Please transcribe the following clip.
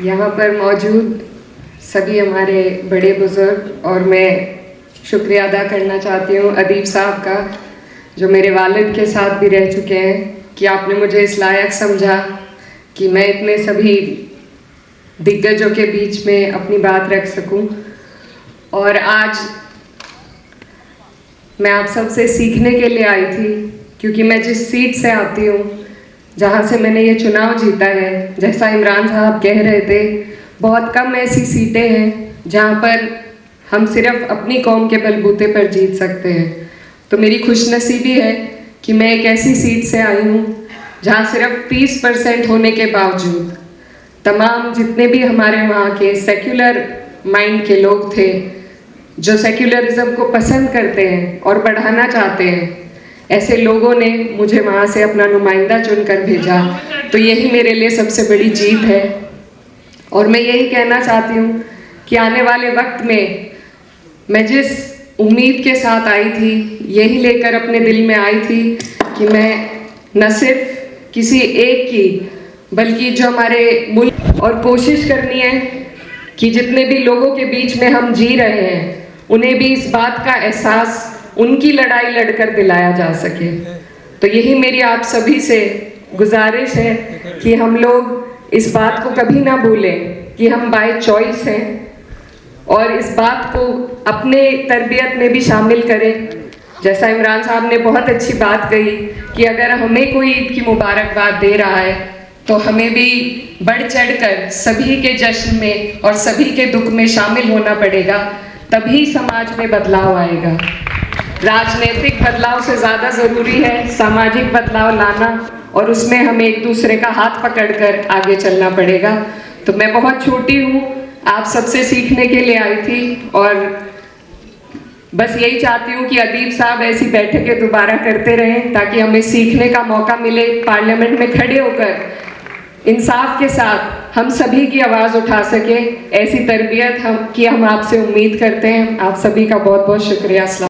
यहाँ पर मौजूद सभी हमारे बड़े बुज़ुर्ग और मैं शुक्रिया अदा करना चाहती हूँ अदीब साहब का, जो मेरे वालिद के साथ भी रह चुके हैं, कि आपने मुझे इस लायक समझा कि मैं इतने सभी दिग्गजों के बीच में अपनी बात रख सकूं। और आज मैं आप सबसे सीखने के लिए आई थी, क्योंकि मैं जिस सीट से आती हूँ, जहाँ से मैंने ये चुनाव जीता है, जैसा इमरान साहब कह रहे थे, बहुत कम ऐसी सीटें हैं जहाँ पर हम सिर्फ अपनी कौम के बलबूते पर जीत सकते हैं। तो मेरी खुशनसीबी है कि मैं एक ऐसी सीट से आई हूँ जहाँ सिर्फ 30% होने के बावजूद तमाम जितने भी हमारे वहाँ के सेक्युलर माइंड के लोग थे, जो सेक्युलरिज्म को पसंद करते हैं और बढ़ाना चाहते हैं, ऐसे लोगों ने मुझे वहाँ से अपना नुमाइंदा चुनकर भेजा। तो यही मेरे लिए सबसे बड़ी जीत है। और मैं यही कहना चाहती हूँ कि आने वाले वक्त में मैं जिस उम्मीद के साथ आई थी, यही लेकर अपने दिल में आई थी कि मैं न सिर्फ किसी एक की, बल्कि जो हमारे मुल्क, और कोशिश करनी है कि जितने भी लोगों के बीच में हम जी रहे हैं, उन्हें भी इस बात का एहसास उनकी लड़ाई लड़कर दिलाया जा सके। तो यही मेरी आप सभी से गुजारिश है कि हम लोग इस बात को कभी ना भूलें कि हम बाय चॉइस हैं, और इस बात को अपने तरबियत में भी शामिल करें। जैसा इमरान साहब ने बहुत अच्छी बात कही कि अगर हमें कोई ईद की मुबारकबाद दे रहा है, तो हमें भी बढ़ चढ़कर सभी के जश्न में और सभी के दुख में शामिल होना पड़ेगा, तभी समाज में बदलाव आएगा। राजनीतिक बदलाव से ज़्यादा ज़रूरी है सामाजिक बदलाव लाना, और उसमें हमें एक दूसरे का हाथ पकड़कर आगे चलना पड़ेगा। तो मैं बहुत छोटी हूँ, आप सबसे सीखने के लिए आई थी, और बस यही चाहती हूँ कि अदीब साहब ऐसी बैठकें दोबारा करते रहें, ताकि हमें सीखने का मौका मिले, पार्लियामेंट में खड़े होकर इंसाफ के साथ हम सभी की आवाज़ उठा सके। ऐसी तरबियत हम आपसे उम्मीद करते हैं। आप सभी का बहुत बहुत शुक्रिया।